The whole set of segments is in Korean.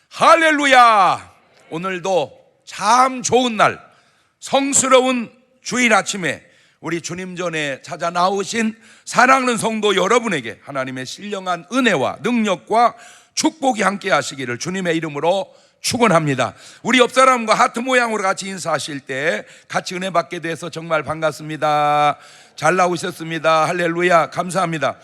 할렐루야. 오늘도 참 좋은 날, 성스러운 주일 아침에 우리 주님 전에 찾아 나오신 사랑하는 성도 여러분에게 하나님의 신령한 은혜와 능력과 축복이 함께 하시기를 주님의 이름으로 축원합니다. 우리 옆 사람과 하트 모양으로 같이 인사하실 때 같이 은혜 받게 돼서 정말 반갑습니다. 잘 나오셨습니다. 할렐루야. 감사합니다.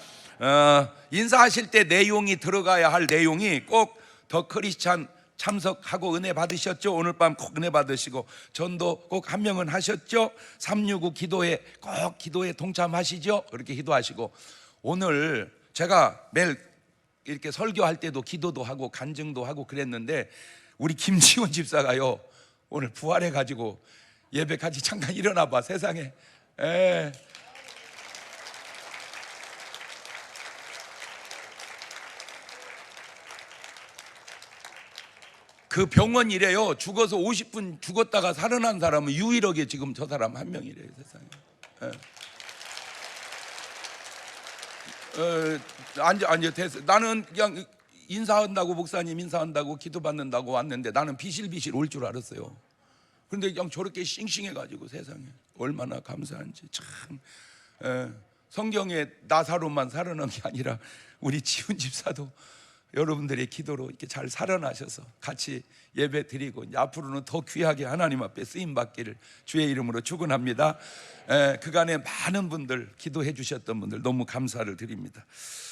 인사하실 때 내용이 들어가야 할 내용이 꼭 더 크리스찬 참석하고 은혜 받으셨죠? 오늘 밤 꼭 은혜 받으시고 전도 꼭 한 명은 하셨죠? 365 기도에 꼭 기도에 동참하시죠? 그렇게 기도하시고, 오늘 제가 매일 이렇게 설교할 때도 기도도 하고 간증도 하고 그랬는데 우리 김지원 집사가요 오늘 부활해가지고 예배까지 잠깐 일어나 봐. 세상에. 그 병원 이래요. 죽어서 50분 죽었다가 살아난 사람은 유일하게 지금 저 사람 한 명이래요, 세상에. 앉아 됐어. 나는 그냥 인사한다고, 목사님 인사한다고 기도받는다고 왔는데 나는 비실비실 올 줄 알았어요. 그런데 그냥 저렇게 싱싱해가지고 세상에 얼마나 감사한지 참. 성경에 나사로만 살아난 게 아니라 우리 지훈 집사도 여러분들의 기도로 이렇게 잘 살아나셔서 같이 예배 드리고 이제 앞으로는 더 귀하게 하나님 앞에 쓰임 받기를 주의 이름으로 축원합니다. 그간에 많은 분들 기도해 주셨던 분들 너무 감사를 드립니다.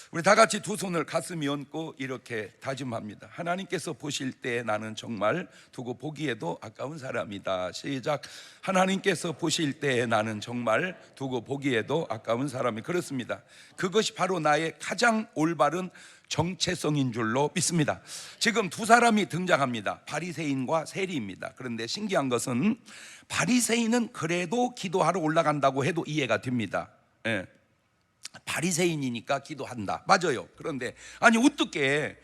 우리 다 같이 두 손을 가슴에 얹고 이렇게 다짐합니다. 하나님께서 보실 때 나는 정말 두고 보기에도 아까운 사람이다. 시작. 하나님께서 보실 때 나는 정말 두고 보기에도 아까운 사람이. 그렇습니다. 그것이 바로 나의 가장 올바른 정체성인 줄로 믿습니다. 지금 두 사람이 등장합니다. 바리새인과 세리입니다. 그런데 신기한 것은 바리새인은 그래도 기도하러 올라간다고 해도 이해가 됩니다. 바리새인이니까 기도한다. 맞아요. 그런데 아니 어떻게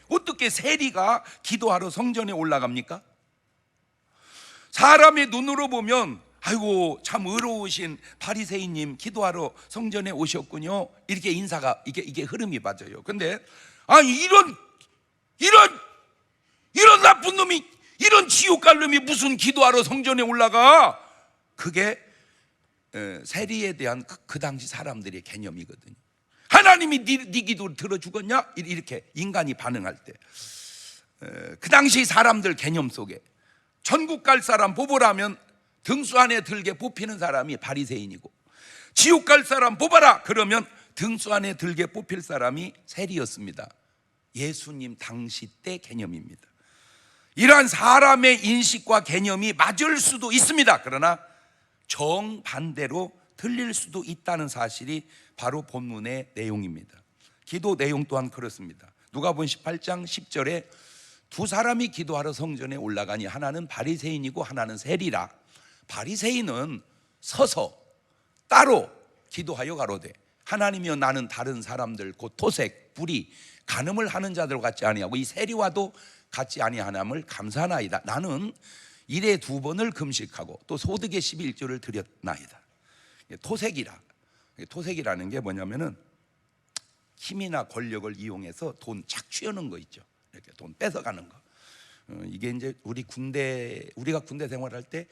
세리가 기도하러 성전에 올라갑니까? 사람의 눈으로 보면 아이고 참 의로우신 바리새인님 기도하러 성전에 오셨군요. 이렇게 인사가 이게 흐름이 맞아요. 근데 아니 이런 나쁜 놈이, 이런 지옥 갈 놈이 무슨 기도하러 성전에 올라가? 그게 세리에 대한 그 당시 사람들의 개념이거든요. 하나님이 네 기도 들어주겠냐? 이렇게 인간이 반응할 때 그 당시 사람들 개념 속에 천국 갈 사람 뽑으라면 등수 안에 들게 뽑히는 사람이 바리새인이고, 지옥 갈 사람 뽑아라 그러면 등수 안에 들게 뽑힐 사람이 세리였습니다. 예수님 당시 때 개념입니다. 이러한 사람의 인식과 개념이 맞을 수도 있습니다. 그러나 정반대로 틀릴 수도 있다는 사실이 바로 본문의 내용입니다. 기도 내용 또한 그렇습니다. 누가복음 18장 10절에 두 사람이 기도하러 성전에 올라가니 하나는 바리새인이고 하나는 세리라. 바리새인은 서서 따로 기도하여 가로되 하나님이여 나는 다른 사람들 곧 토색, 불의, 간음을 하는 자들 같지 아니하고 이 세리와도 같지 아니하남을 감사하나이다. 나는 일에 2번을 금식하고 또 소득의 11조를 드렸나이다. 토색이라는 게 뭐냐면은 힘이나 권력을 이용해서 돈 착취하는 거 있죠. 이렇게 돈 뺏어가는 거. 이게 이제 우리가 군대 생활할 때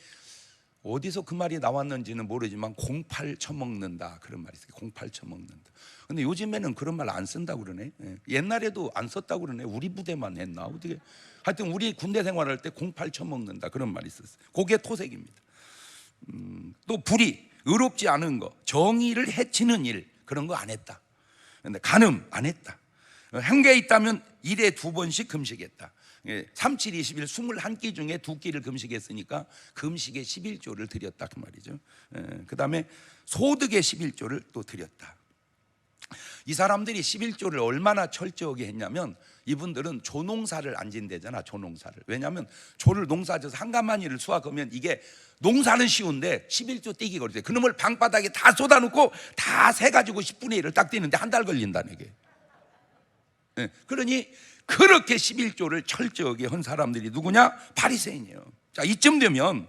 어디서 그 말이 나왔는지는 모르지만 공팔 처먹는다 그런 말이 있어요. 공팔 처먹는다. 근데 요즘에는 그런 말 안 쓴다고 그러네. 옛날에도 안 썼다고 그러네. 우리 부대만 했나 어떻게. 하여튼 우리 군대 생활할 때 공팔 처먹는다 그런 말이 있었어요. 그게 토색입니다. 또 불의, 의롭지 않은 거, 정의를 해치는 일, 그런 거 안 했다. 근데 간음 안 했다. 한 개 있다면 일에 2번씩 금식했다. 37, 21, 21끼 중에 2끼를 금식했으니까 금식의 11조를 드렸다 그 말이죠. 그 다음에 소득의 11조를 또 드렸다. 이 사람들이 11조를 얼마나 철저하게 했냐면 이분들은 조농사를 안 진대잖아. 조농사를. 왜냐하면 조를 농사져서 한가마니를 수확하면 이게 농사는 쉬운데 11조 떼기 걸리대. 그놈을 방바닥에 다 쏟아놓고 다 세가지고 10분의 1을 딱 떼는데 한 달 걸린다는 게. 그러니 그렇게 11조를 철저하게 한 사람들이 누구냐? 바리새인이에요. 자, 이쯤 되면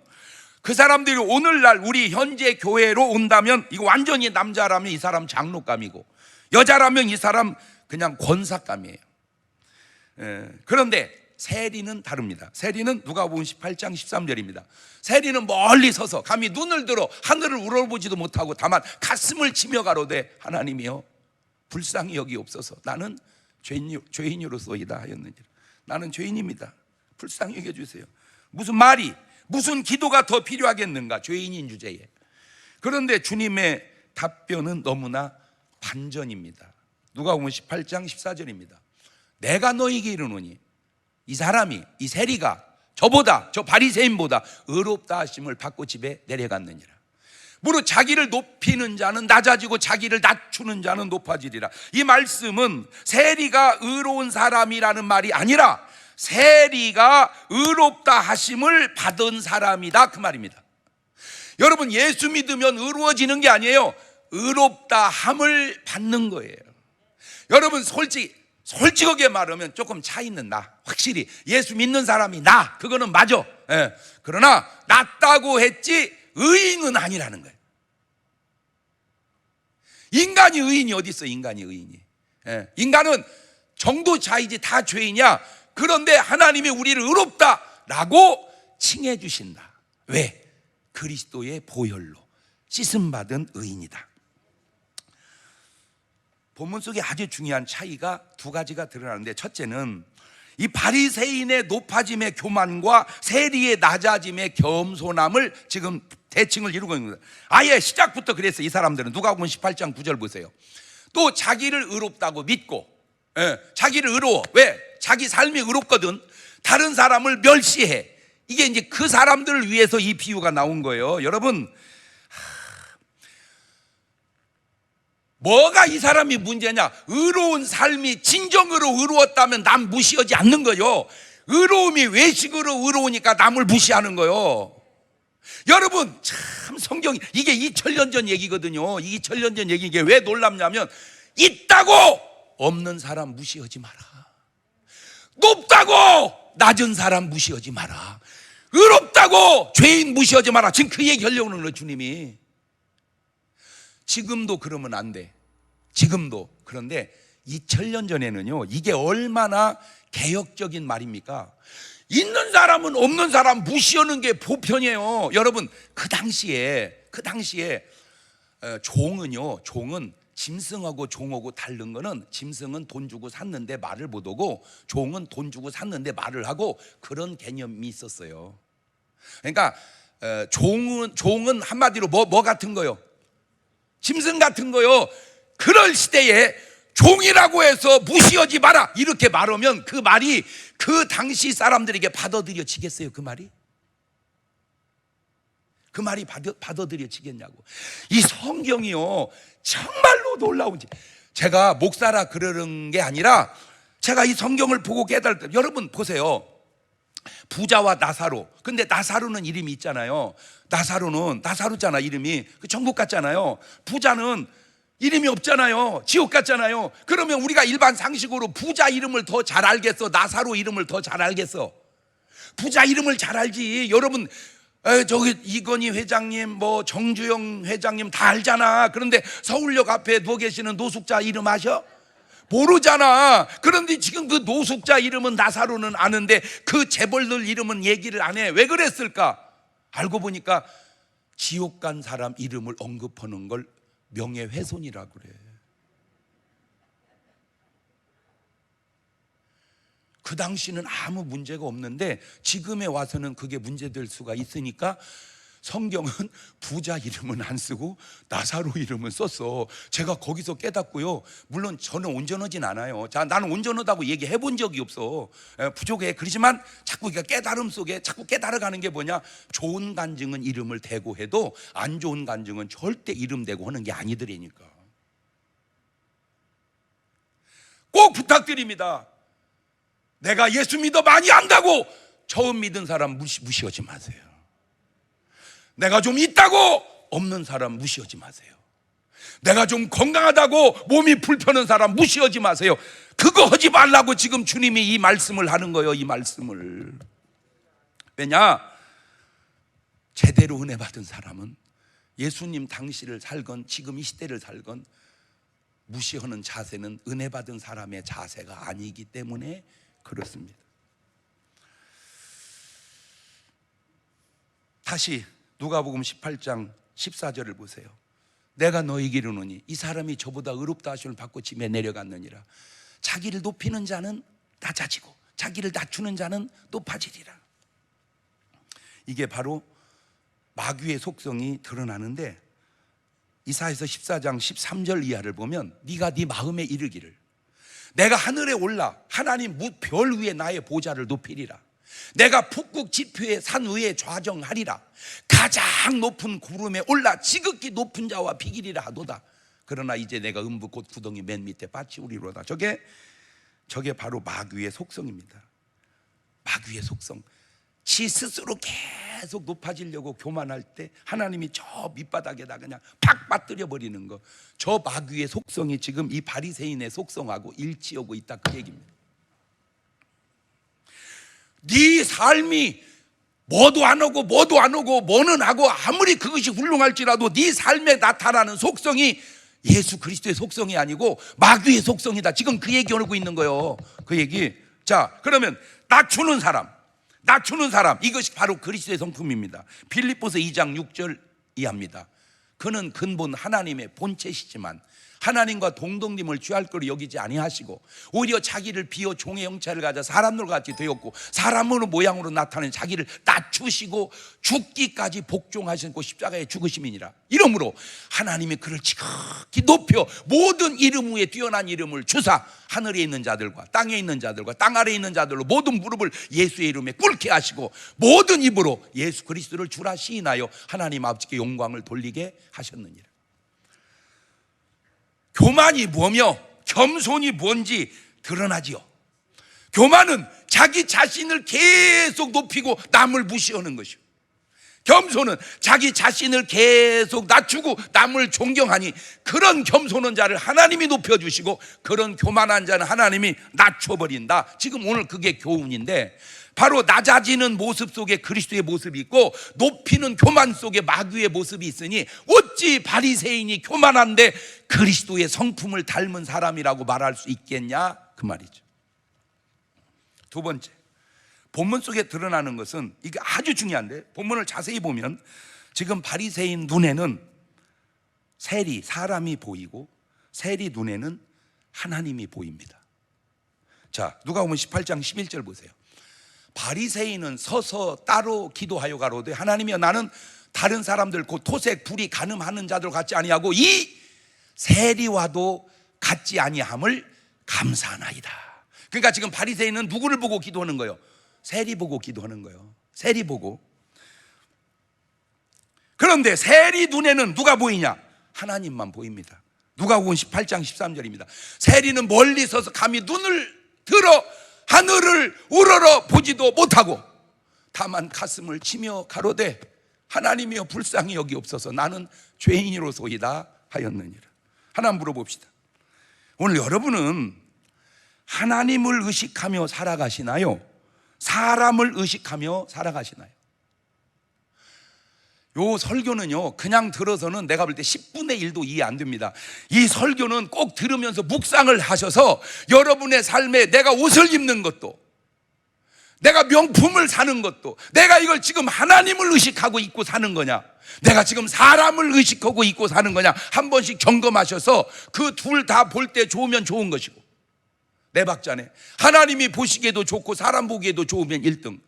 그 사람들이 오늘날 우리 현재 교회로 온다면 이거 완전히 남자라면 이 사람 장로감이고 여자라면 이 사람 그냥 권사감이에요. 그런데 세리는 다릅니다. 세리는 누가복음 18장 13절입니다. 세리는 멀리 서서 감히 눈을 들어 하늘을 우러보지도 못하고 다만 가슴을 치며 가로되 하나님이여 불쌍히 여기옵소서. 나는 죄인으로소이다 하였느니라. 나는 죄인입니다. 불쌍히 여겨주세요. 무슨 말이, 무슨 기도가 더 필요하겠는가, 죄인인 주제에. 그런데 주님의 답변은 너무나 반전입니다. 누가복음 18장 14절입니다. 내가 너에게 이르노니 이 사람이, 이 세리가 저보다, 저 바리새인보다 의롭다 하심을 받고 집에 내려갔느니라. 무릇 자기를 높이는 자는 낮아지고 자기를 낮추는 자는 높아지리라. 이 말씀은 세리가 의로운 사람이라는 말이 아니라 세리가 의롭다 하심을 받은 사람이다, 그 말입니다. 여러분, 예수 믿으면 의로워지는 게 아니에요. 의롭다 함을 받는 거예요. 여러분, 솔직하게 말하면 조금 차 있는 나, 확실히 예수 믿는 사람이 나, 그거는 맞아. 그러나 낫다고 했지 의인은 아니라는 거예요. 인간이 의인이 어디 있어? 인간이 의인이. 인간은 정도 차이지 다 죄인이야. 그런데 하나님이 우리를 의롭다라고 칭해 주신다. 왜? 그리스도의 보혈로 씻음받은 의인이다. 본문 속에 아주 중요한 차이가 두 가지가 드러나는데, 첫째는 이 바리새인의 높아짐의 교만과 세리의 낮아짐의 겸손함을 지금 대칭을 이루고 있는 겁니다. 아예 시작부터 그랬어요. 이 사람들은 누가복음 18장 9절 보세요. 또 자기를 의롭다고 믿고, 자기를 의로워. 왜? 자기 삶이 의롭거든. 다른 사람을 멸시해. 이게 이제 그 사람들을 위해서 이 비유가 나온 거예요. 여러분, 뭐가 이 사람이 문제냐? 의로운 삶이 진정으로 의로웠다면 남 무시하지 않는 거요. 의로움이 외식으로 의로우니까 남을 무시하는 거요. 여러분, 참 성경이, 이게 2000년 전 얘기거든요. 2000년 전 얘기. 이게 왜 놀랍냐면, 있다고 없는 사람 무시하지 마라. 높다고 낮은 사람 무시하지 마라. 의롭다고 죄인 무시하지 마라. 지금 그 얘기 하려고 하는 거예요, 주님이. 지금도 그러면 안 돼. 지금도. 그런데 2000년 전에는요, 이게 얼마나 개혁적인 말입니까? 있는 사람은 없는 사람 무시하는 게 보편이에요. 여러분, 그 당시에 종은 짐승하고 종하고 다른 거는, 짐승은 돈 주고 샀는데 말을 못 하고 종은 돈 주고 샀는데 말을 하고, 그런 개념이 있었어요. 그러니까 종은 한마디로 뭐 같은 거요? 짐승 같은 거요. 그럴 시대에 종이라고 해서 무시하지 마라 이렇게 말하면 그 말이 그 당시 사람들에게 받아들여지겠어요? 그 말이 받아들여지겠냐고. 이 성경이요, 정말로 놀라운지. 제가 목사라 그러는 게 아니라 제가 이 성경을 보고 깨달을 때, 여러분 보세요. 부자와 나사로. 근데 나사로는 이름이 있잖아요. 나사로잖아, 이름이. 그 천국 같잖아요. 부자는 이름이 없잖아요. 지옥 같잖아요. 그러면 우리가 일반 상식으로 부자 이름을 더 잘 알겠어? 나사로 이름을 더 잘 알겠어? 부자 이름을 잘 알지. 여러분, 저기 이건희 회장님, 뭐 정주영 회장님 다 알잖아. 그런데 서울역 앞에 누워 계시는 노숙자 이름 아셔? 모르잖아. 그런데 지금 그 노숙자 이름은 나사로는 아는데 그 재벌들 이름은 얘기를 안 해. 왜 그랬을까? 알고 보니까 지옥 간 사람 이름을 언급하는 걸 명예훼손이라고 그래. 그 당시는 아무 문제가 없는데 지금에 와서는 그게 문제될 수가 있으니까 성경은 부자 이름은 안 쓰고 나사로 이름은 썼어. 제가 거기서 깨닫고요, 물론 저는 온전하진 않아요. 나는 온전하다고 얘기해 본 적이 없어. 부족해. 그렇지만 자꾸 깨달음 속에 자꾸 깨달아가는 게 뭐냐, 좋은 간증은 이름을 대고 해도 안 좋은 간증은 절대 이름 대고 하는 게 아니더라니까. 꼭 부탁드립니다. 내가 예수 믿어 많이 안다고 처음 믿은 사람 무시하지 마세요. 내가 좀 있다고 없는 사람 무시하지 마세요. 내가 좀 건강하다고 몸이 불편한 사람 무시하지 마세요. 그거 하지 말라고 지금 주님이 이 말씀을 하는 거예요. 이 말씀을. 왜냐? 제대로 은혜 받은 사람은 예수님 당시를 살건 지금 이 시대를 살건 무시하는 자세는 은혜 받은 사람의 자세가 아니기 때문에 그렇습니다. 다시 누가복음 18장 14절을 보세요. 내가 너희에게 이르노니 이 사람이 저보다 의롭다 하심을 받고 짐에 내려갔느니라. 자기를 높이는 자는 낮아지고 자기를 낮추는 자는 높아지리라. 이게 바로 마귀의 속성이 드러나는데, 이사야서 14장 13절 이하를 보면 네가 네 마음에 이르기를 내가 하늘에 올라 하나님 별 위에 나의 보좌를 높이리라. 내가 북극 지표의 산 위에 좌정하리라. 가장 높은 구름에 올라 지극히 높은 자와 비기리라 하도다. 그러나 이제 내가 음부 곧 구덩이 맨 밑에 빠치우리로다. 저게 바로 마귀의 속성입니다. 마귀의 속성. 지 스스로 계속 높아지려고 교만할 때 하나님이 저 밑바닥에다 그냥 팍 빠뜨려 버리는 거. 저 마귀의 속성이 지금 이 바리새인의 속성하고 일치하고 있다, 그 얘기입니다. 네 삶이 뭐도 안 하고 뭐는 하고 아무리 그것이 훌륭할지라도 네 삶에 나타나는 속성이 예수 그리스도의 속성이 아니고 마귀의 속성이다. 지금 그 얘기 하고 있는 거예요. 그 얘기. 자, 그러면 낮추는 사람, 이것이 바로 그리스도의 성품입니다. 빌립보서 2장 6절 이하입니다. 그는 근본 하나님의 본체시지만 하나님과 동등됨을 취할 거로 여기지 아니하시고 오히려 자기를 비어 종의 형체를 가져 사람들과 같이 되었고 사람으로 모양으로 나타낸 자기를 낮추시고 죽기까지 복종하시고 십자가에 죽으심이니라. 이러므로 하나님이 그를 지극히 높여 모든 이름 위에 뛰어난 이름을 주사 하늘에 있는 자들과 땅에 있는 자들과 땅 아래에 있는 자들로 모든 무릎을 예수의 이름에 꿇게 하시고 모든 입으로 예수 그리스도를 주라 시인하여 하나님 아버지께 영광을 돌리게 하셨느니라. 교만이 뭐며 겸손이 뭔지 드러나지요. 교만은 자기 자신을 계속 높이고 남을 무시하는 것이요, 겸손은 자기 자신을 계속 낮추고 남을 존경하니 그런 겸손한 자를 하나님이 높여주시고 그런 교만한 자는 하나님이 낮춰버린다. 지금 오늘 그게 교훈인데, 바로 낮아지는 모습 속에 그리스도의 모습이 있고 높이는 교만 속에 마귀의 모습이 있으니 어찌 바리새인이 교만한데 그리스도의 성품을 닮은 사람이라고 말할 수 있겠냐, 그 말이죠. 두 번째, 본문 속에 드러나는 것은 이게 아주 중요한데, 본문을 자세히 보면 지금 바리새인 눈에는 세리, 사람이 보이고 세리 눈에는 하나님이 보입니다. 자, 누가복음 18장 11절 보세요. 바리새인은 서서 따로 기도하여 가로되 하나님이여 나는 다른 사람들 곧 토색 불이 간음하는 자들 같지 아니하고 이 세리와도 같지 아니함을 감사하나이다. 그러니까 지금 바리새인은 누구를 보고 기도하는 거예요? 세리 보고 기도하는 거예요. 세리 보고. 그런데 세리 눈에는 누가 보이냐? 하나님만 보입니다. 누가복음 18장 13절입니다. 세리는 멀리 서서 감히 눈을 들어 하늘을 우러러 보지도 못하고 다만 가슴을 치며 가로되 하나님이여 불쌍히 여기옵소서 나는 죄인이로소이다 하였느니라. 하나 물어봅시다. 오늘 여러분은 하나님을 의식하며 살아가시나요? 사람을 의식하며 살아가시나요? 요 설교는요 그냥 들어서는 내가 볼 때 10분의 1도 이해 안 됩니다. 이 설교는 꼭 들으면서 묵상을 하셔서 여러분의 삶에 내가 옷을 입는 것도, 내가 명품을 사는 것도, 내가 이걸 지금 하나님을 의식하고 입고 사는 거냐, 내가 지금 사람을 의식하고 입고 사는 거냐 한 번씩 점검하셔서 그 둘 다 볼 때 좋으면 좋은 것이고, 내 박자네 하나님이 보시기에도 좋고 사람 보기에도 좋으면 1등,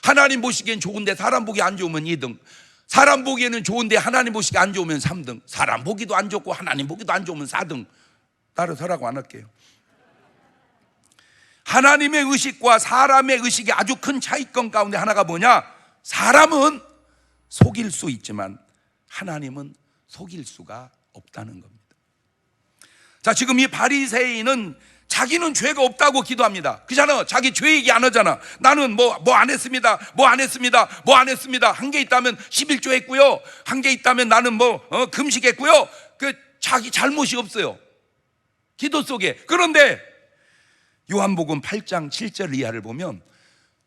하나님 보시기엔 좋은데 사람 보기 안 좋으면 2등, 사람 보기에는 좋은데 하나님 보시기 안 좋으면 3등, 사람 보기도 안 좋고 하나님 보기도 안 좋으면 4등. 따라서라고 안 할게요. 하나님의 의식과 사람의 의식이 아주 큰 차이점 가운데 하나가 뭐냐? 사람은 속일 수 있지만 하나님은 속일 수가 없다는 겁니다. 자, 지금 이 바리새인은 자기는 죄가 없다고 기도합니다. 그잖아. 자기 죄 얘기 안 하잖아. 나는 뭐 안 했습니다. 뭐 안 했습니다. 한 게 있다면 11조 했고요. 한 게 있다면 나는 금식했고요. 그 자기 잘못이 없어요. 기도 속에. 그런데 요한복음 8장 7절 이하를 보면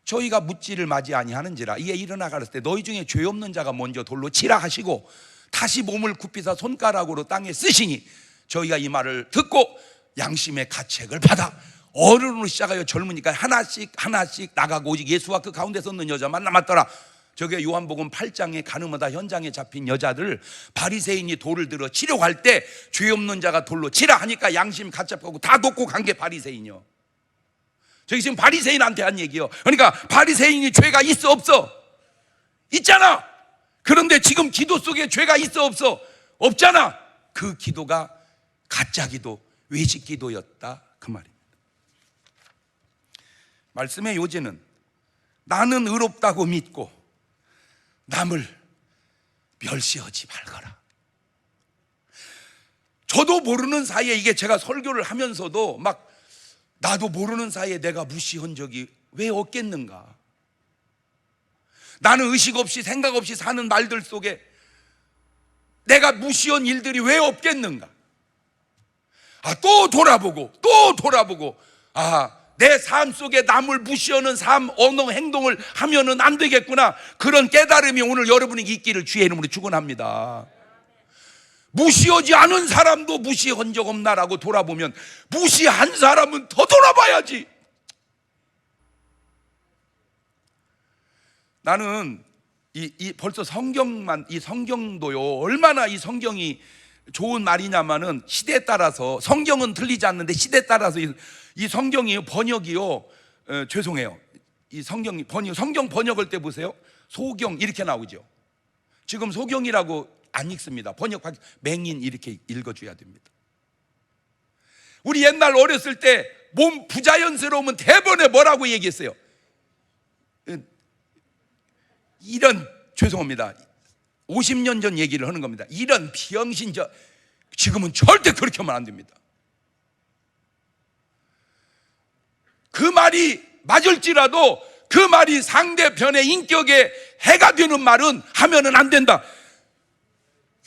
저희가 묻지를 맞이 아니하는지라 이에 일어나 가라사대 때 너희 중에 죄 없는 자가 먼저 돌로 치라 하시고 다시 몸을 굽히사 손가락으로 땅에 쓰시니 저희가 이 말을 듣고 양심의 가책을 받아 어른으로 시작하여 젊으니까 하나씩 나가고 오직 예수와 그 가운데 섰는 여자만 남았더라. 저게 요한복음 8장에 가늠하다 현장에 잡힌 여자들 바리새인이 돌을 들어 치려고 할 때 죄 없는 자가 돌로 치라 하니까 양심 가짜하고 다 놓고 간 게 바리새인이요. 저기 지금 바리새인한테 한 얘기요. 그러니까 바리새인이 죄가 있어 없어? 있잖아. 그런데 지금 기도 속에 죄가 있어 없어? 없잖아. 그 기도가 가짜 기도, 외식 기도였다 그 말입니다. 말씀의 요지는 나는 의롭다고 믿고 남을 멸시하지 말거라. 저도 모르는 사이에, 이게 제가 설교를 하면서도 막 나도 모르는 사이에 내가 무시한 적이 왜 없겠는가. 나는 의식 없이 생각 없이 사는 말들 속에 내가 무시한 일들이 왜 없겠는가. 또 돌아보고 내 삶 속에 남을 무시하는 삶, 언어, 행동을 하면은 안 되겠구나. 그런 깨달음이 오늘 여러분에게 있기를 주의 이름으로 축원합니다. 무시하지 않은 사람도 무시한 적 없나라고 돌아보면 무시한 사람은 더 돌아봐야지. 나는 벌써 성경만, 이 성경도요, 얼마나 이 성경이 좋은 말이냐면은 시대에 따라서, 성경은 틀리지 않는데 시대에 따라서 이 성경이 번역이요, 죄송해요, 이 성경이 성경 번역할 때 보세요. 소경 이렇게 나오죠. 지금 소경이라고 안 읽습니다. 번역 맹인 이렇게 읽어줘야 됩니다. 우리 옛날 어렸을 때 몸 부자연스러우면 대번에 뭐라고 얘기했어요? 이런, 죄송합니다, 50년 전 얘기를 하는 겁니다. 이런 병신, 지금은 절대 그렇게 하면 안 됩니다. 그 말이 맞을지라도 그 말이 상대편의 인격에 해가 되는 말은 하면은 안 된다.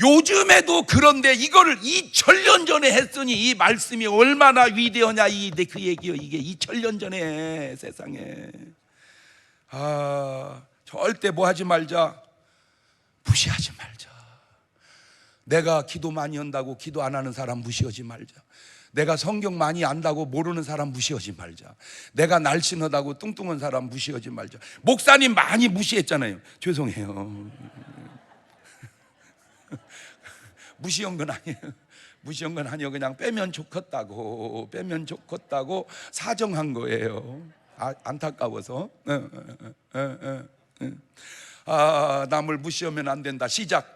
요즘에도 그런데 이거를 2000년 전에 했으니 이 말씀이 얼마나 위대하냐, 그 얘기요. 이게 2000년 전에 세상에. 절대 뭐 하지 말자, 무시하지 말자. 내가 기도 많이 한다고 기도 안 하는 사람 무시하지 말자. 내가 성경 많이 안다고 모르는 사람 무시하지 말자. 내가 날씬하다고 뚱뚱한 사람 무시하지 말자. 목사님 많이 무시했잖아요. 죄송해요. 무시한 건 아니에요. 무시한 건 아니에요. 그냥 빼면 좋겠다고 사정한 거예요. 안타까워서. 남을 무시하면 안 된다. 시작.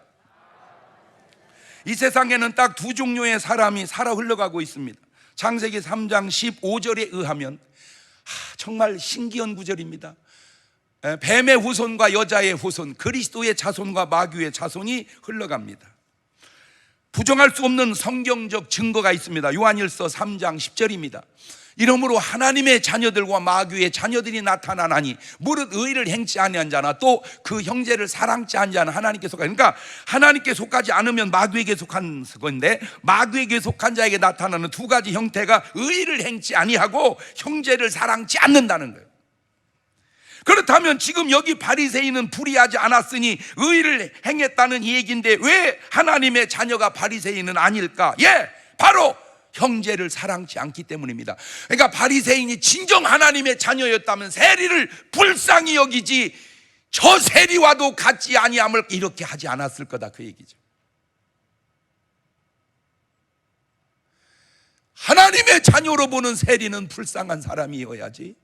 이 세상에는 딱 두 종류의 사람이 살아 흘러가고 있습니다. 창세기 3장 15절에 의하면, 정말 신기한 구절입니다. 뱀의 후손과 여자의 후손, 그리스도의 자손과 마귀의 자손이 흘러갑니다. 부정할 수 없는 성경적 증거가 있습니다. 요한일서 3장 10절입니다. 이러므로 하나님의 자녀들과 마귀의 자녀들이 나타나나니 무릇 의를 행치 아니한 자나 또 그 형제를 사랑치 않은 자는 하나님께 속하니, 그러니까 하나님께 속하지 않으면 마귀에게 속한 건데, 마귀에게 속한 자에게 나타나는 두 가지 형태가 의를 행치 아니하고 형제를 사랑치 않는다는 거예요. 그렇다면 지금 여기 바리새인은 불의하지 않았으니 의를 행했다는 이 얘기인데 왜 하나님의 자녀가 바리새인은 아닐까? 바로 형제를 사랑치 않기 때문입니다. 그러니까 바리새인이 진정 하나님의 자녀였다면 세리를 불쌍히 여기지, 저 세리와도 같지 아니함을 이렇게 하지 않았을 거다, 그 얘기죠. 하나님의 자녀로 보는 세리는 불쌍한 사람이어야지,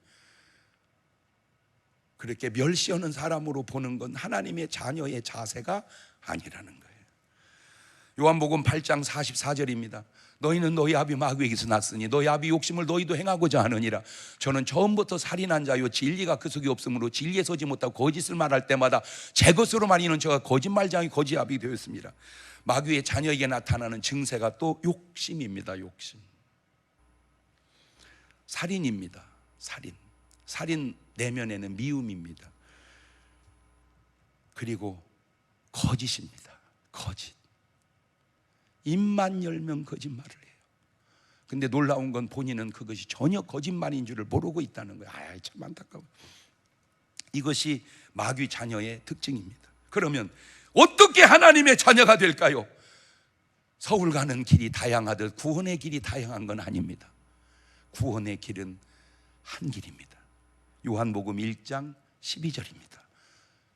그렇게 멸시하는 사람으로 보는 건 하나님의 자녀의 자세가 아니라는 거예요. 요한복음 8장 44절입니다. 너희는 너희 아비 마귀에게서 났으니 너희 아비 욕심을 너희도 행하고자 하느니라. 저는 처음부터 살인한 자요 진리가 그 속에 없으므로 진리에 서지 못하고 거짓을 말할 때마다 제 것으로 말하는 저가 거짓말장이 거짓 아비 되었습니다. 마귀의 자녀에게 나타나는 증세가 또 욕심입니다. 욕심. 살인입니다. 살인 내면에는 미움입니다. 그리고 거짓입니다. 거짓. 입만 열면 거짓말을 해요. 근데 놀라운 건 본인은 그것이 전혀 거짓말인 줄을 모르고 있다는 거예요. 참 안타까워. 이것이 마귀 자녀의 특징입니다. 그러면 어떻게 하나님의 자녀가 될까요? 서울 가는 길이 다양하듯 구원의 길이 다양한 건 아닙니다. 구원의 길은 한 길입니다. 요한복음 1장 12절입니다.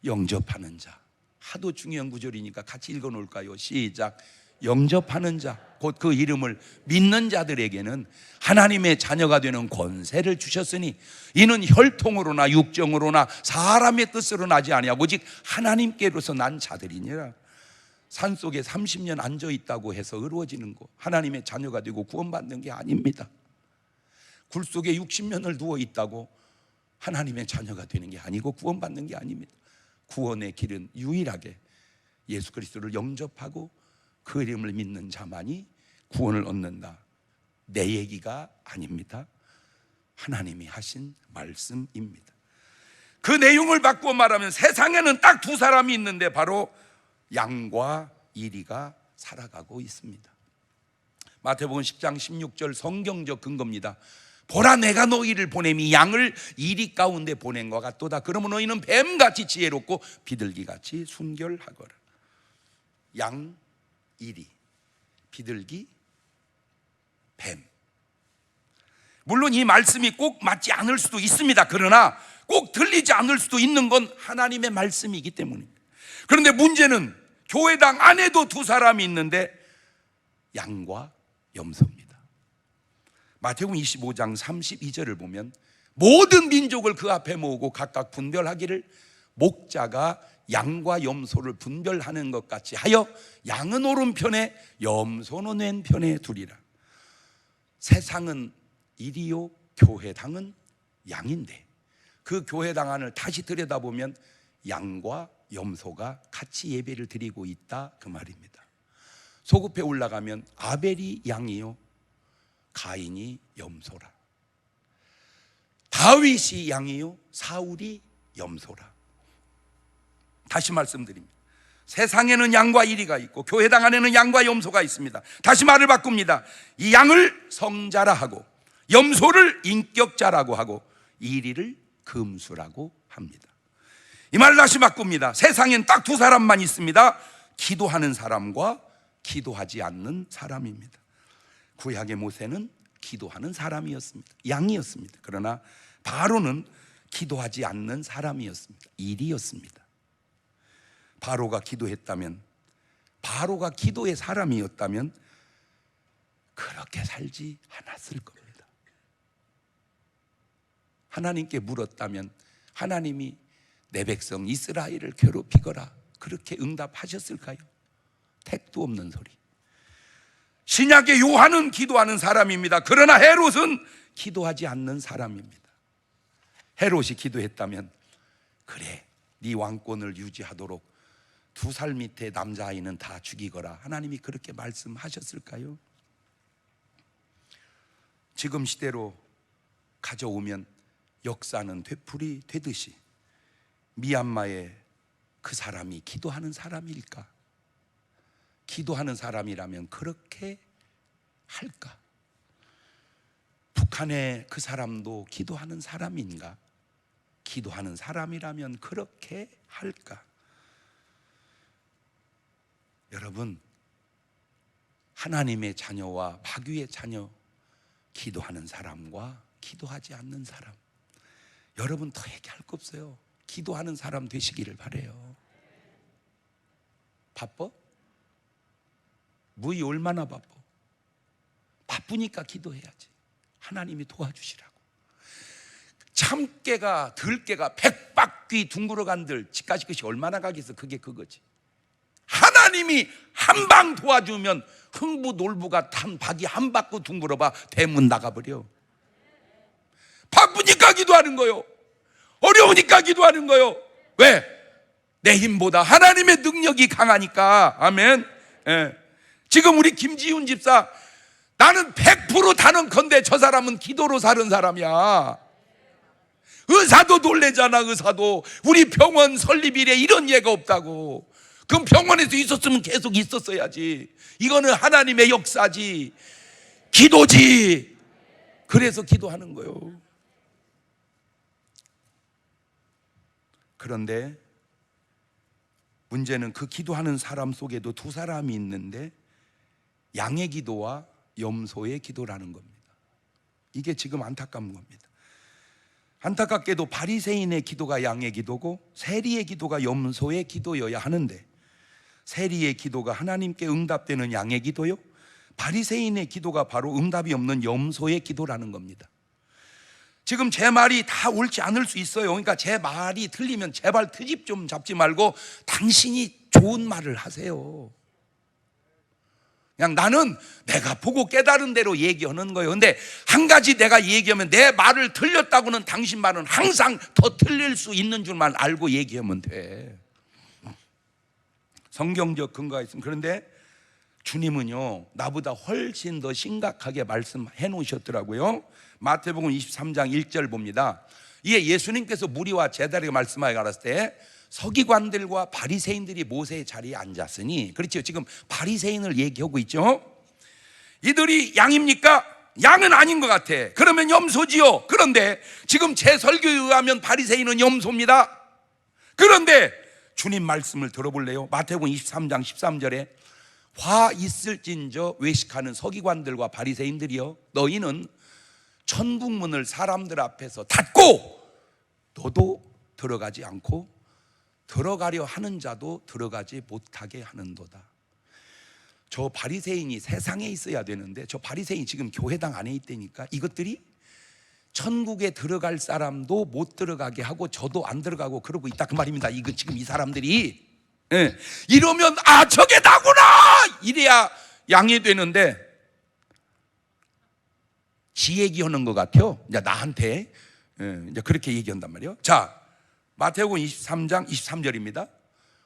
영접하는 자. 하도 중요한 구절이니까 같이 읽어 놓을까요? 시작. 영접하는 자, 곧 그 이름을 믿는 자들에게는 하나님의 자녀가 되는 권세를 주셨으니 이는 혈통으로나 육정으로나 사람의 뜻으로 나지 아니하고 오직 하나님께로서 난 자들이니라. 산속에 30년 앉아 있다고 해서 이루어지는 거, 하나님의 자녀가 되고 구원받는 게 아닙니다. 굴 속에 60년을 누워 있다고 하나님의 자녀가 되는 게 아니고 구원받는 게 아닙니다. 구원의 길은 유일하게 예수 그리스도를 영접하고 그 이름을 믿는 자만이 구원을 얻는다. 내 얘기가 아닙니다. 하나님이 하신 말씀입니다. 그 내용을 바꾸어 말하면 세상에는 딱 두 사람이 있는데 바로 양과 이리가 살아가고 있습니다. 마태복음 10장 16절 성경적 근거입니다. 보라, 내가 너희를 보냄이 양을 이리 가운데 보낸 것 같도다. 그러면 너희는 뱀같이 지혜롭고 비둘기같이 순결하거라. 양, 이리, 비둘기, 뱀. 물론 이 말씀이 꼭 맞지 않을 수도 있습니다. 그러나 꼭 들리지 않을 수도 있는 건 하나님의 말씀이기 때문입니다. 그런데 문제는 교회당 안에도 두 사람이 있는데 양과 염소입니다. 마태복음 25장 32절을 보면 모든 민족을 그 앞에 모으고 각각 분별하기를 목자가 양과 염소를 분별하는 것 같이 하여 양은 오른편에 염소는 왼편에 두리라. 세상은 이리요 교회당은 양인데 그 교회당 안을 다시 들여다보면 양과 염소가 같이 예배를 드리고 있다, 그 말입니다. 소급에 올라가면 아벨이 양이요 가인이 염소라. 다윗이 양이요 사울이 염소라. 다시 말씀드립니다. 세상에는 양과 이리가 있고 교회당 안에는 양과 염소가 있습니다. 다시 말을 바꿉니다. 이 양을 성자라 하고 염소를 인격자라고 하고 이리를 금수라고 합니다. 이 말을 다시 바꿉니다. 세상엔 딱 두 사람만 있습니다. 기도하는 사람과 기도하지 않는 사람입니다. 구약의 모세는 기도하는 사람이었습니다. 양이었습니다. 그러나 바로는 기도하지 않는 사람이었습니다. 일이었습니다. 바로가 기도했다면, 바로가 기도의 사람이었다면 그렇게 살지 않았을 겁니다. 하나님께 물었다면 하나님이 내 백성 이스라엘을 괴롭히거라 그렇게 응답하셨을까요? 택도 없는 소리. 신약의 요한은 기도하는 사람입니다. 그러나 헤롯은 기도하지 않는 사람입니다. 헤롯이 기도했다면 그래, 네 왕권을 유지하도록 2살 밑에 남자아이는 다 죽이거라, 하나님이 그렇게 말씀하셨을까요? 지금 시대로 가져오면 역사는 되풀이 되듯이 미얀마의 그 사람이 기도하는 사람일까? 기도하는 사람이라면 그렇게 할까? 북한의 그 사람도 기도하는 사람인가? 기도하는 사람이라면 그렇게 할까? 여러분, 하나님의 자녀와 마귀의 자녀, 기도하는 사람과 기도하지 않는 사람, 여러분 더 얘기할 거 없어요. 기도하는 사람 되시기를 바라요. 바빠? 무이 얼마나 바빠? 바쁘니까 기도해야지. 하나님이 도와주시라고. 참깨가 들깨가 100바퀴 둥그러 간들 집까지 것이 얼마나 가겠어. 그게 그거지. 하나님이 한 방 도와주면 흥부 놀부가 탄 박이 한 바퀴 둥그러봐 대문 나가버려. 바쁘니까 기도하는 거요. 어려우니까 기도하는 거요. 왜? 내 힘보다 하나님의 능력이 강하니까. 아멘. 예. 지금 우리 김지훈 집사, 나는 100% 단언컨대 저 사람은 기도로 사는 사람이야. 의사도 놀래잖아. 의사도 우리 병원 설립 이래 이런 예가 없다고. 그럼 병원에서 있었으면 계속 있었어야지. 이거는 하나님의 역사지, 기도지. 그래서 기도하는 거예요. 그런데 문제는 그 기도하는 사람 속에도 두 사람이 있는데 양의 기도와 염소의 기도라는 겁니다. 이게 지금 안타까운 겁니다. 안타깝게도 바리새인의 기도가 양의 기도고 세리의 기도가 염소의 기도여야 하는데, 세리의 기도가 하나님께 응답되는 양의 기도요, 바리새인의 기도가 바로 응답이 없는 염소의 기도라는 겁니다. 지금 제 말이 다 옳지 않을 수 있어요. 그러니까 제 말이 틀리면 제발 트집 좀 잡지 말고 당신이 좋은 말을 하세요. 그냥 나는 내가 보고 깨달은 대로 얘기하는 거예요. 근데 한 가지 내가 얘기하면 내 말을 틀렸다고는 당신 말은 항상 더 틀릴 수 있는 줄만 알고 얘기하면 돼. 성경적 근거가 있습니다. 그런데 주님은요, 나보다 훨씬 더 심각하게 말씀해 놓으셨더라고요. 마태복음 23장 1절 봅니다. 이에 예수님께서 무리와 제자에게 말씀하여 가라사대 때 서기관들과 바리새인들이 모세의 자리에 앉았으니, 그렇죠, 지금 바리새인을 얘기하고 있죠. 이들이 양입니까? 양은 아닌 것 같아. 그러면 염소지요. 그런데 지금 제 설교에 의하면 바리새인은 염소입니다. 그런데 주님 말씀을 들어볼래요? 마태복음 23장 13절에 화 있을진저 외식하는 서기관들과 바리새인들이여, 너희는 천국문을 사람들 앞에서 닫고 너도 들어가지 않고 들어가려 하는 자도 들어가지 못하게 하는도다. 저 바리새인이 세상에 있어야 되는데 저 바리새인이 지금 교회당 안에 있다니까. 이것들이 천국에 들어갈 사람도 못 들어가게 하고 저도 안 들어가고 그러고 있다, 그 말입니다. 이거 지금 이 사람들이 이러면 아, 저게 나구나 이래야 양이 되는데 지 얘기하는 것 같아요. 이제 나한테 이제 그렇게 얘기한단 말이에요. 자, 마태복음 23장 23절입니다.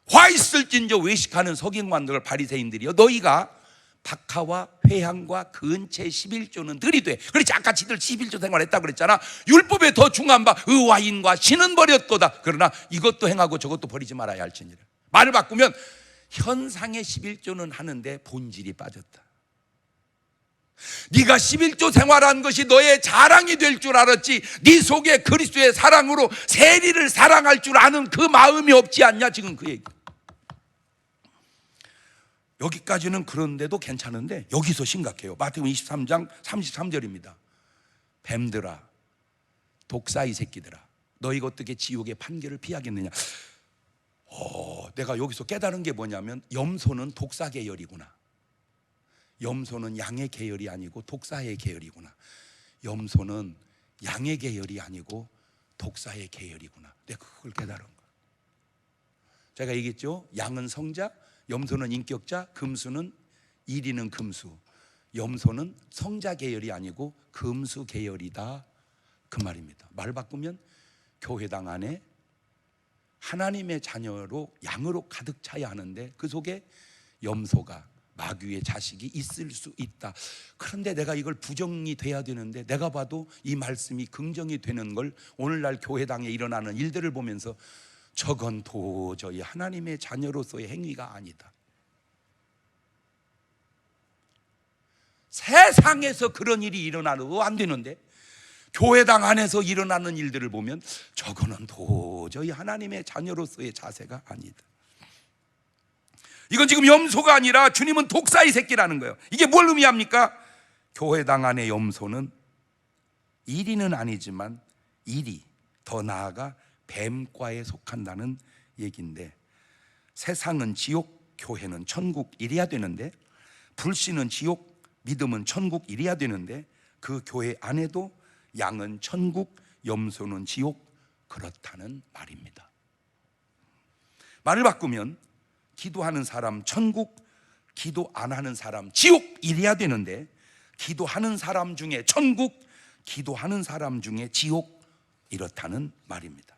화 있을진저 외식하는 서기관들 바리새인들이여, 너희가 박하와 회향과 근체 11조는 들이되. 그렇지, 아까 지들 11조 생활했다고 그랬잖아. 율법에 더 중한 바 의와인과 신은 버렸도다. 그러나 이것도 행하고 저것도 버리지 말아야 할지니라. 말을 바꾸면 현상의 11조는 하는데 본질이 빠졌다. 네가 11조 생활한 것이 너의 자랑이 될 줄 알았지, 네 속에 그리스도의 사랑으로 세리를 사랑할 줄 아는 그 마음이 없지 않냐, 지금 그 얘기. 여기까지는 그런데도 괜찮은데 여기서 심각해요. 마태복음 23장 33절입니다. 뱀들아, 독사이 새끼들아, 너희가 어떻게 지옥의 판결을 피하겠느냐. 내가 여기서 깨달은 게 뭐냐면 염소는 독사 계열이구나. 염소는 양의 계열이 아니고 독사의 계열이구나. 염소는 양의 계열이 아니고 독사의 계열이구나. 내가 그걸 깨달은 거야. 제가 얘기했죠. 양은 성자, 염소는 인격자, 금수는 이리는 금수. 염소는 성자 계열이 아니고 금수 계열이다, 그 말입니다. 말 바꾸면 교회당 안에 하나님의 자녀로 양으로 가득 차야 하는데 그 속에 염소가, 마귀의 자식이 있을 수 있다. 그런데 내가 이걸 부정이 돼야 되는데 내가 봐도 이 말씀이 긍정이 되는 걸 오늘날 교회당에 일어나는 일들을 보면서 저건 도저히 하나님의 자녀로서의 행위가 아니다. 세상에서 그런 일이 일어나도 안 되는데 교회당 안에서 일어나는 일들을 보면 저거는 도저히 하나님의 자녀로서의 자세가 아니다. 이건 지금 염소가 아니라 주님은 독사의 새끼라는 거예요. 이게 뭘 의미합니까? 교회당 안의 염소는 이리는 아니지만 이리, 더 나아가 뱀과에 속한다는 얘기인데, 세상은 지옥, 교회는 천국 이래야 되는데, 불신은 지옥, 믿음은 천국 이래야 되는데 그 교회 안에도 양은 천국, 염소는 지옥, 그렇다는 말입니다. 말을 바꾸면 기도하는 사람 천국, 기도 안 하는 사람 지옥 이래야 되는데 기도하는 사람 중에 천국, 기도하는 사람 중에 지옥, 이렇다는 말입니다.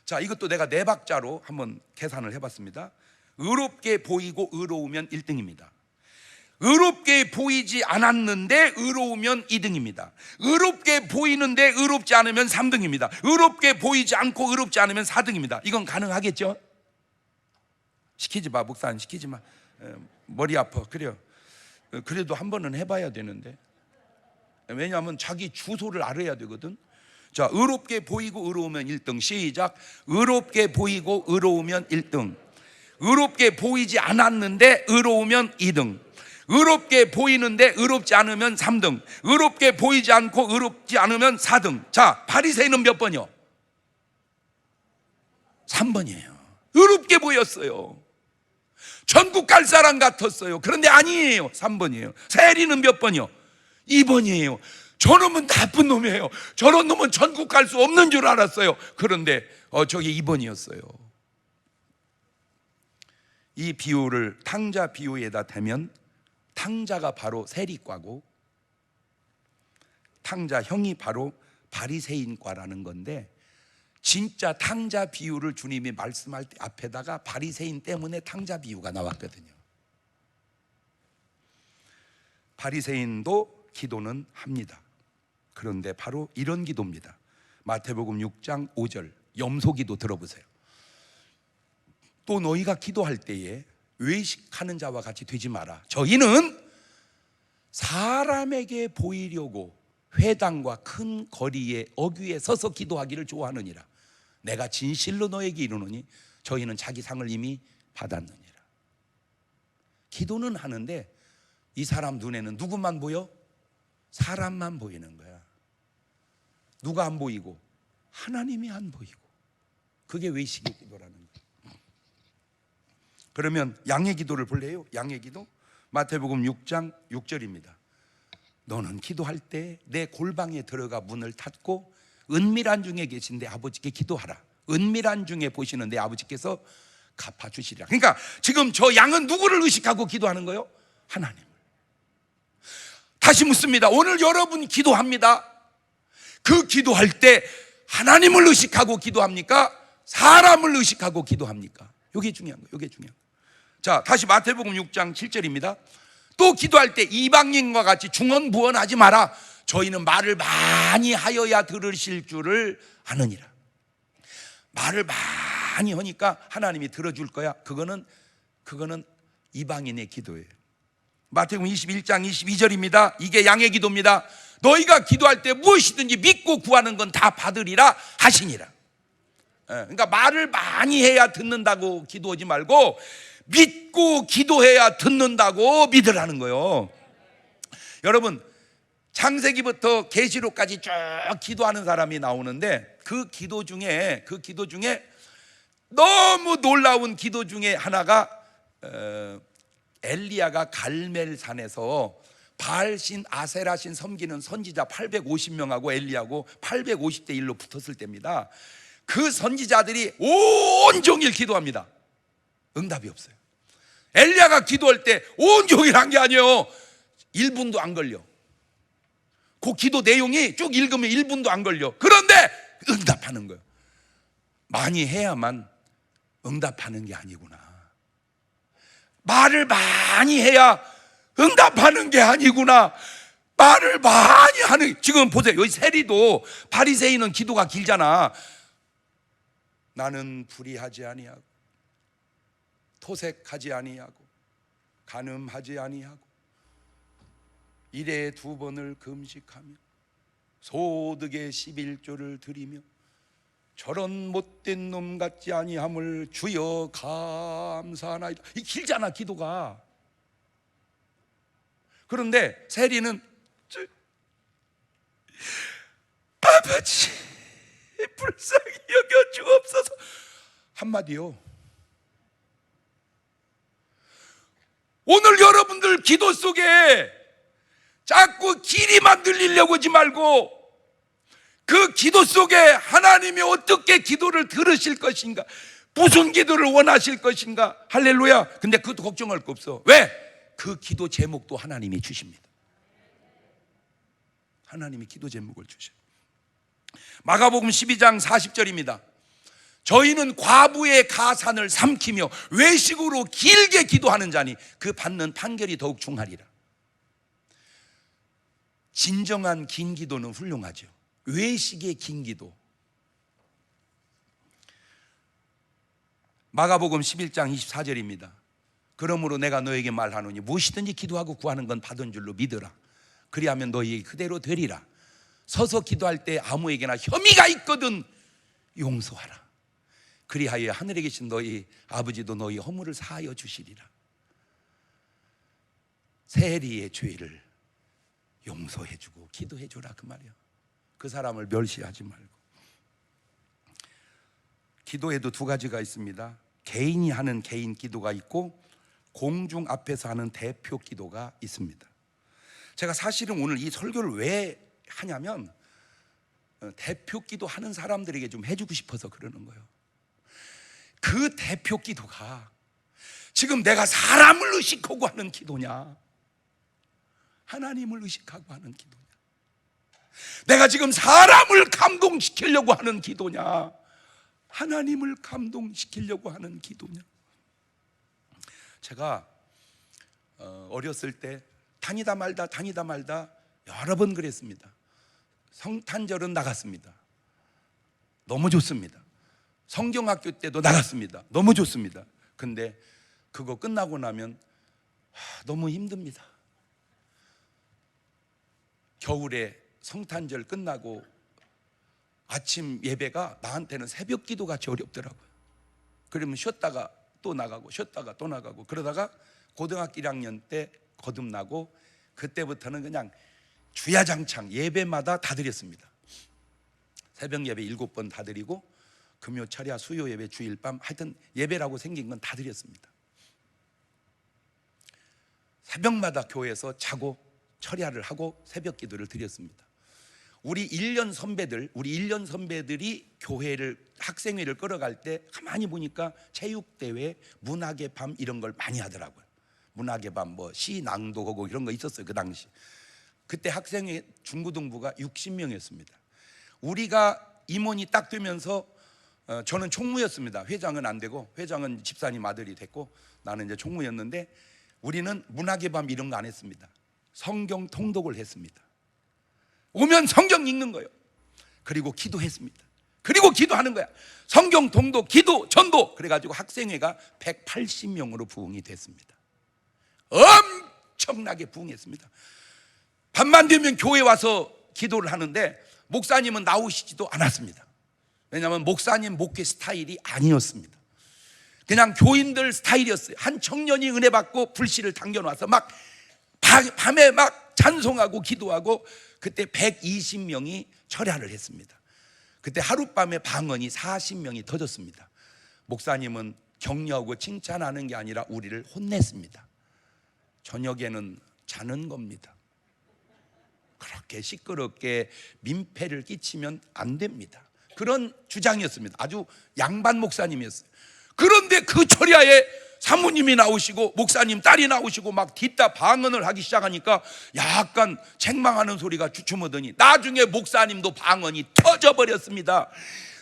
자, 이것도 내가 네 박자로 한번 계산을 해봤습니다. 의롭게 보이고 의로우면 1등입니다. 의롭게 보이지 않았는데 의로우면 2등입니다. 의롭게 보이는데 의롭지 않으면 3등입니다. 의롭게 보이지 않고 의롭지 않으면 4등입니다. 이건 가능하겠죠? 시키지 마, 목사님 시키지 마. 머리 아파. 그래요. 그래도 한 번은 해봐야 되는데. 왜냐하면 자기 주소를 알아야 되거든. 자, 의롭게 보이고 의로우면 1등. 시작. 의롭게 보이고 의로우면 1등. 의롭게 보이지 않았는데 의로우면 2등. 의롭게 보이는데 의롭지 않으면 3등, 의롭게 보이지 않고 의롭지 않으면 4등. 자, 바리새인은 몇 번이요? 3번이에요. 의롭게 보였어요. 천국 갈 사람 같았어요. 그런데 아니에요. 3번이에요. 세리는 몇 번이요? 2번이에요. 저놈은 나쁜 놈이에요. 저런 놈은 천국 갈 수 없는 줄 알았어요. 그런데 저게 2번이었어요. 이 비유를 탕자 비유에다 대면 탕자가 바로 세리과고 탕자 형이 바로 바리새인과라는 건데, 진짜 탕자 비유를 주님이 말씀할 때 앞에다가 바리새인 때문에 탕자 비유가 나왔거든요. 바리새인도 기도는 합니다. 그런데 바로 이런 기도입니다. 마태복음 6장 5절 염소기도 들어보세요. 또 너희가 기도할 때에 외식하는 자와 같이 되지 마라. 저희는 사람에게 보이려고 회당과 큰 거리에 어귀에 서서 기도하기를 좋아하느니라. 내가 진실로 너에게 이르노니 저희는 자기 상을 이미 받았느니라. 기도는 하는데 이 사람 눈에는 누구만 보여? 사람만 보이는 거야. 누가 안 보이고? 하나님이 안 보이고. 그게 외식의 기도라는 거야. 그러면 양의 기도를 볼래요? 양의 기도? 마태복음 6장 6절입니다. 너는 기도할 때 내 골방에 들어가 문을 닫고 은밀한 중에 계신 내 아버지께 기도하라. 은밀한 중에 보시는 내 아버지께서 갚아주시리라. 그러니까 지금 저 양은 누구를 의식하고 기도하는 거예요? 하나님을. 다시 묻습니다. 오늘 여러분 기도합니다. 그 기도할 때 하나님을 의식하고 기도합니까? 사람을 의식하고 기도합니까? 이게 중요한 거예요. 이게 중요한 거예요. 자, 다시 마태복음 6장 7절입니다. 또 기도할 때 이방인과 같이 중언부언하지 마라. 저희는 말을 많이 하여야 들으실 줄을 아느니라. 말을 많이 하니까 하나님이 들어줄 거야. 그거는 이방인의 기도예요. 마태복음 21장 22절입니다. 이게 양의 기도입니다. 너희가 기도할 때 무엇이든지 믿고 구하는 건 다 받으리라 하시니라. 그러니까 말을 많이 해야 듣는다고 기도하지 말고 믿고 기도해야 듣는다고 믿으라는 거예요. 여러분, 창세기부터 계시록까지 쭉 기도하는 사람이 나오는데 그 기도 중에 너무 놀라운 기도 중에 하나가 엘리야가 갈멜산에서 바알신 아세라신 섬기는 선지자 850명하고 엘리야고 850대 1로 붙었을 때입니다. 그 선지자들이 온종일 기도합니다. 응답이 없어요. 엘리야가 기도할 때 온종일 한 게 아니에요. 1분도 안 걸려. 그 기도 내용이 쭉 읽으면 1분도 안 걸려. 그런데 응답하는 거예요. 많이 해야만 응답하는 게 아니구나. 말을 많이 해야 응답하는 게 아니구나. 말을 많이 하는. 지금 보세요. 여기 세리도 바리새인은 기도가 길잖아. 나는 불의하지 아니하고 토색하지 아니하고 간음하지 아니하고 일에 2번을 금식하며 소득의 11조를 드리며 저런 못된 놈 같지 아니함을 주여 감사하나이다. 이 길잖아 기도가. 그런데 세리는 아버지 불쌍히 여겨 주옵소서 한마디요. 오늘 여러분들 기도 속에 자꾸 길이만 늘리려고 하지 말고 그 기도 속에 하나님이 어떻게 기도를 들으실 것인가, 무슨 기도를 원하실 것인가. 할렐루야. 근데 그것도 걱정할 거 없어. 왜? 그 기도 제목도 하나님이 주십니다. 하나님이 기도 제목을 주셔요. 마가복음 12장 40절입니다. 저희는 과부의 가산을 삼키며 외식으로 길게 기도하는 자니 그 받는 판결이 더욱 중하리라. 진정한 긴 기도는 훌륭하죠. 외식의 긴 기도. 마가복음 11장 24절입니다. 그러므로 내가 너에게 말하노니 무엇이든지 기도하고 구하는 건 받은 줄로 믿으라. 그리하면 너희에게 그대로 되리라. 서서 기도할 때 아무에게나 혐의가 있거든 용서하라. 그리하여 하늘에 계신 너희 아버지도 너희 허물을 사하여 주시리라. 세리의 죄를 용서해주고 기도해주라 그 말이야. 그 사람을 멸시하지 말고. 기도에도 두 가지가 있습니다. 개인이 하는 개인 기도가 있고 공중 앞에서 하는 대표 기도가 있습니다. 제가 사실은 오늘 이 설교를 왜 하냐면 대표 기도 하는 사람들에게 좀 해주고 싶어서 그러는 거예요. 그 대표 기도가 지금 내가 사람을 의식하고 하는 기도냐, 하나님을 의식하고 하는 기도냐, 내가 지금 사람을 감동시키려고 하는 기도냐, 하나님을 감동시키려고 하는 기도냐. 제가 어렸을 때 다니다 말다 여러 번 그랬습니다. 성탄절은 나갔습니다. 너무 좋습니다. 성경학교 때도 나갔습니다. 너무 좋습니다. 근데 그거 끝나고 나면 너무 힘듭니다. 겨울에 성탄절 끝나고 아침 예배가 나한테는 새벽 기도 같이 어렵더라고요. 그러면 쉬었다가 또 나가고 쉬었다가 또 나가고 그러다가 고등학교 1학년 때 거듭나고 그때부터는 그냥 주야장창 예배마다 다 드렸습니다. 새벽 예배 7번 다 드리고 금요 철야 수요 예배 주일밤 하여튼 예배라고 생긴 건 다 드렸습니다. 새벽마다 교회에서 자고 철야를 하고 새벽 기도를 드렸습니다. 우리 1년 선배들이 교회를 학생회를 끌어갈 때 가만히 보니까 체육대회, 문학의 밤 이런 걸 많이 하더라고요. 문학의 밤 뭐 시 낭독하고 이런 거 있었어요. 그 당시 그때 학생회 중고등부가 60명이었습니다. 우리가 임원이 딱 되면서 저는 총무였습니다. 회장은 안 되고 회장은 집사님 아들이 됐고 나는 이제 총무였는데 우리는 문학의 밤 이런 거 안 했습니다. 성경 통독을 했습니다. 오면 성경 읽는 거예요. 그리고 기도했습니다. 그리고 기도하는 거야. 성경 통독, 기도, 전도. 그래가지고 학생회가 180명으로 부흥이 됐습니다. 엄청나게 부흥했습니다. 밤만 되면 교회 와서 기도를 하는데 목사님은 나오시지도 않았습니다. 왜냐하면 목사님 목회 스타일이 아니었습니다. 그냥 교인들 스타일이었어요. 한 청년이 은혜 받고 불씨를 당겨놔서 막 밤에 막 찬송하고 기도하고 그때 120명이 철야를 했습니다. 그때 하룻밤에 방언이 40명이 터졌습니다. 목사님은 격려하고 칭찬하는 게 아니라 우리를 혼냈습니다. 저녁에는 자는 겁니다. 그렇게 시끄럽게 민폐를 끼치면 안 됩니다. 그런 주장이었습니다. 아주 양반 목사님이었어요. 그런데 그 철야에 사모님이 나오시고 목사님 딸이 나오시고 막 뒷다 방언을 하기 시작하니까 약간 책망하는 소리가 주춤하더니 나중에 목사님도 방언이 터져버렸습니다.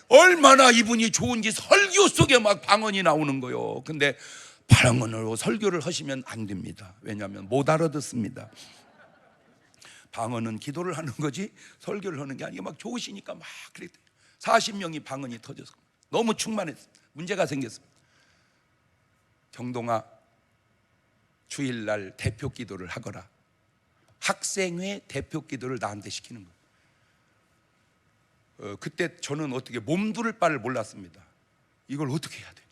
얼마나 이분이 좋은지 설교 속에 막 방언이 나오는 거예요. 근데 방언으로 설교를 하시면 안 됩니다. 왜냐하면 못 알아듣습니다. 방언은 기도를 하는 거지 설교를 하는 게 아니고 막 좋으시니까 막 그랬대요. 40명이 방언이 터져서 너무 충만했어요. 문제가 생겼습니다. 경동아, 주일날 대표 기도를 하거라. 학생회 대표 기도를 나한테 시키는 거예요. 그때 저는 어떻게 몸두를 바를 몰랐습니다. 이걸 어떻게 해야 되냐?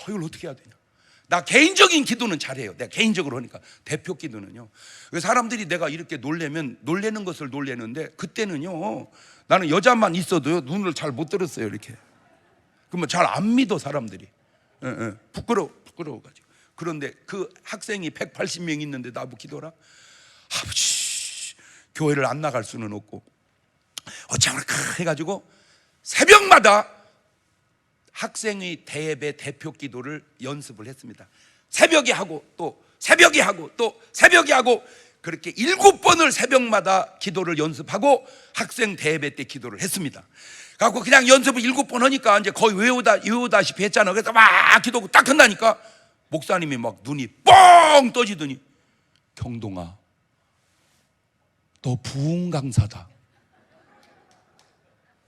이걸 어떻게 해야 되냐? 나 개인적인 기도는 잘해요. 내가 개인적으로 하니까 대표 기도는요. 사람들이 내가 이렇게 놀래면 놀래는 것을 놀래는데 그때는요. 나는 여자만 있어도요 눈을 잘 못 들었어요. 이렇게. 그러면 잘 안 믿어 사람들이. 부끄러워가지고. 그런데 그 학생이 180명 있는데 나보고 기도라. 아버지, 교회를 안 나갈 수는 없고 어쩌면 해가지고 새벽마다 학생의 대예배 대표 기도를 연습을 했습니다. 새벽에 하고 또 새벽에 하고 또 새벽에 하고 그렇게 7번을 새벽마다 기도를 연습하고 학생 대예배 때 기도를 했습니다. 갖고 그냥 연습을 7번 하니까 이제 거의 외우다시피 했잖아. 그래서 막 기도하고 딱 끝나니까 목사님이 막 눈이 뻥 떠지더니 경동아, 너 부흥 강사다.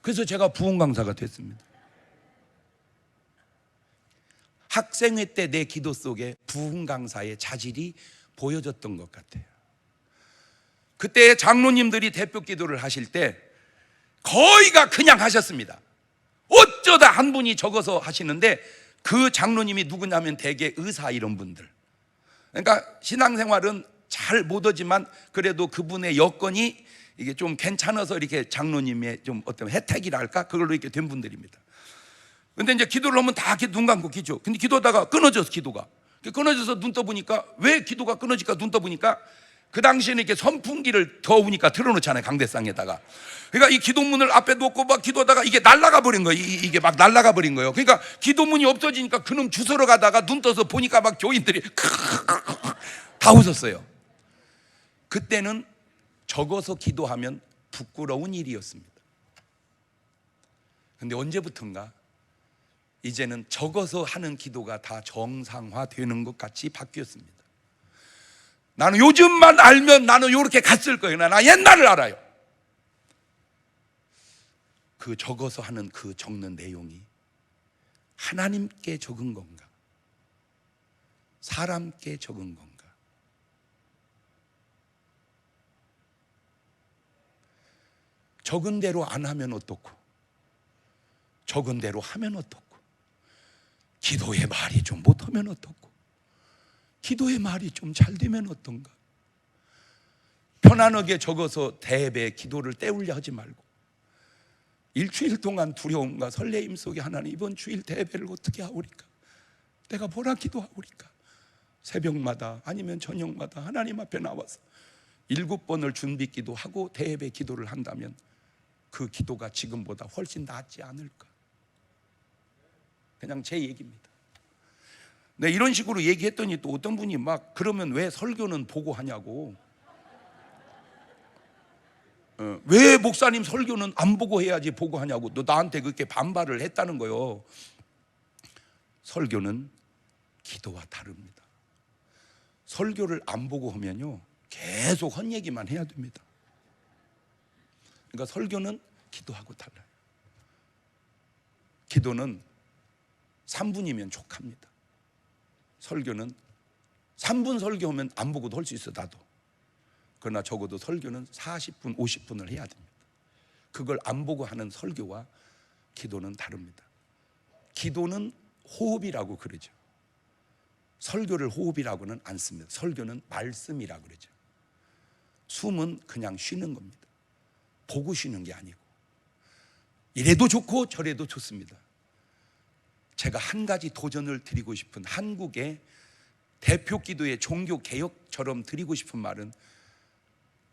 그래서 제가 부흥 강사가 됐습니다. 학생회 때 내 기도 속에 부흥 강사의 자질이 보여졌던 것 같아요. 그때 장로님들이 대표 기도를 하실 때 거의가 그냥 하셨습니다. 어쩌다 한 분이 적어서 하시는데 그 장로님이 누구냐면 대개 의사 이런 분들. 그러니까 신앙생활은 잘 못하지만 그래도 그분의 여건이 이게 좀 괜찮아서 이렇게 장로님의 좀 어떤 혜택이랄까 그걸로 이렇게 된 분들입니다. 근데 이제 기도를 하면 다 이렇게 눈 감고 기죠. 근데 기도하다가 끊어져서 기도가 끊어져서 눈 떠보니까 왜 기도가 끊어질까 눈 떠보니까 그 당시에는 이렇게 선풍기를 더우니까 틀어놓잖아요, 강대상에다가. 그러니까 이 기도문을 앞에 놓고 막 기도하다가 이게 날아가 버린 거예요. 이게 막 날아가 버린 거예요. 그러니까 기도문이 없어지니까 그놈 주소러 가다가 눈 떠서 보니까 막 교인들이 다 웃었어요. 그때는 적어서 기도하면 부끄러운 일이었습니다. 근데 언제부턴가 이제는 적어서 하는 기도가 다 정상화되는 것 같이 바뀌었습니다. 나는 요즘만 알면 나는 요렇게 갔을 거예요. 나 옛날을 알아요. 그 적어서 하는 그 적는 내용이 하나님께 적은 건가? 사람께 적은 건가? 적은 대로 안 하면 어떻고 적은 대로 하면 어떻고 기도의 말이 좀 못하면 어떻고 기도의 말이 좀 잘 되면 어떤가? 편안하게 적어서 대배 기도를 때우려 하지 말고 일주일 동안 두려움과 설레임 속에 하나님 이번 주일 대배를 어떻게 하오리까? 내가 뭐라 기도하오리까? 새벽마다 아니면 저녁마다 하나님 앞에 나와서 7번을 준비 기도하고 대배 기도를 한다면 그 기도가 지금보다 훨씬 낫지 않을까? 그냥 제 얘기입니다. 네, 이런 식으로 얘기했더니 또 어떤 분이 막 그러면 왜 설교는 보고 하냐고, 왜 목사님 설교는 안 보고 해야지 보고 하냐고 또 나한테 그렇게 반발을 했다는 거예요. 설교는 기도와 다릅니다. 설교를 안 보고 하면요 계속 헛 얘기만 해야 됩니다. 그러니까 설교는 기도하고 달라요. 기도는 3분이면 족합니다. 설교는 3분 설교하면 안 보고도 할 수 있어 나도. 그러나 적어도 설교는 40분 50분을 해야 됩니다. 그걸 안 보고 하는 설교와 기도는 다릅니다. 기도는 호흡이라고 그러죠. 설교를 호흡이라고는 안 씁니다. 설교는 말씀이라고 그러죠. 숨은 그냥 쉬는 겁니다. 보고 쉬는 게 아니고 이래도 좋고 저래도 좋습니다. 제가 한 가지 도전을 드리고 싶은 한국의 대표 기도의 종교 개혁처럼 드리고 싶은 말은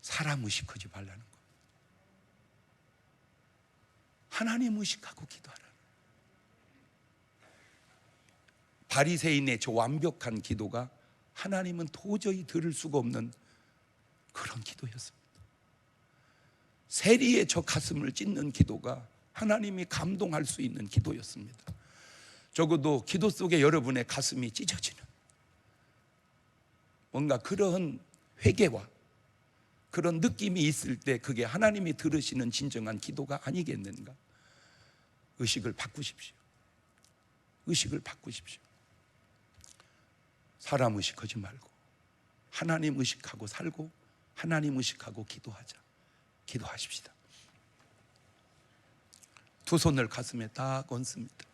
사람 의식하지 말라는 거예요. 하나님 의식하고 기도하라. 바리새인의 저 완벽한 기도가 하나님은 도저히 들을 수가 없는 그런 기도였습니다. 세리의 저 가슴을 찢는 기도가 하나님이 감동할 수 있는 기도였습니다. 적어도 기도 속에 여러분의 가슴이 찢어지는 뭔가 그런 회개와 그런 느낌이 있을 때 그게 하나님이 들으시는 진정한 기도가 아니겠는가? 의식을 바꾸십시오. 의식을 바꾸십시오. 사람 의식하지 말고 하나님 의식하고 살고 하나님 의식하고 기도하자. 기도하십시다. 두 손을 가슴에 딱 얹습니다.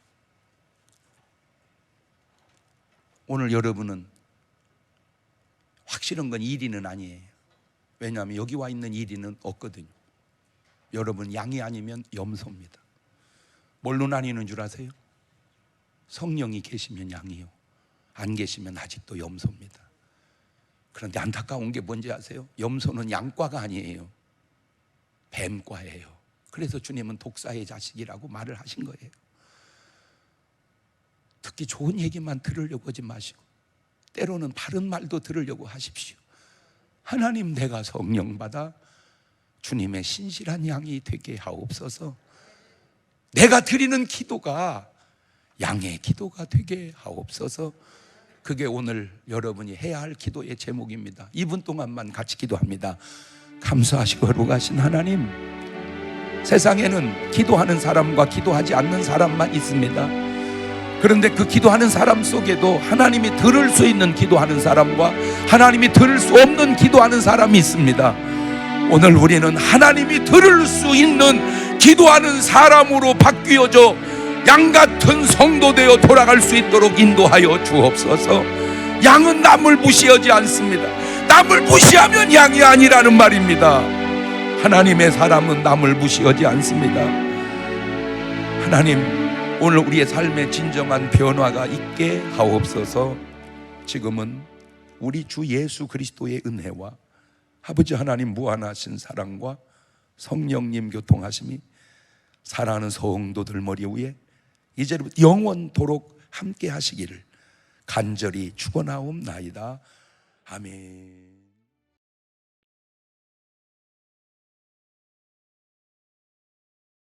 오늘 여러분은 확실한 건 1위는 아니에요. 왜냐하면 여기 와 있는 1위는 없거든요. 여러분 양이 아니면 염소입니다. 뭘로 나뉘는 줄 아세요? 성령이 계시면 양이요, 안 계시면 아직도 염소입니다. 그런데 안타까운 게 뭔지 아세요? 염소는 양과가 아니에요. 뱀과예요. 그래서 주님은 독사의 자식이라고 말을 하신 거예요. 듣기 좋은 얘기만 들으려고 하지 마시고 때로는 바른 말도 들으려고 하십시오. 하나님, 내가 성령 받아 주님의 신실한 양이 되게 하옵소서. 내가 드리는 기도가 양의 기도가 되게 하옵소서. 그게 오늘 여러분이 해야 할 기도의 제목입니다. 2분 동안만 같이 기도합니다. 감사하시고 거룩하신 하나님, 세상에는 기도하는 사람과 기도하지 않는 사람만 있습니다. 그런데 그 기도하는 사람 속에도 하나님이 들을 수 있는 기도하는 사람과 하나님이 들을 수 없는 기도하는 사람이 있습니다. 오늘 우리는 하나님이 들을 수 있는 기도하는 사람으로 바뀌어져 양같은 성도 되어 돌아갈 수 있도록 인도하여 주옵소서. 양은 남을 무시하지 않습니다. 남을 무시하면 양이 아니라는 말입니다. 하나님의 사람은 남을 무시하지 않습니다. 하나님, 오늘 우리의 삶에 진정한 변화가 있게 하옵소서. 지금은 우리 주 예수 그리스도의 은혜와 아버지 하나님 무한하신 사랑과 성령님 교통하심이 사랑하는 성도들 머리 위에 이제부터 영원토록 함께 하시기를 간절히 축원하옵나이다. 아멘.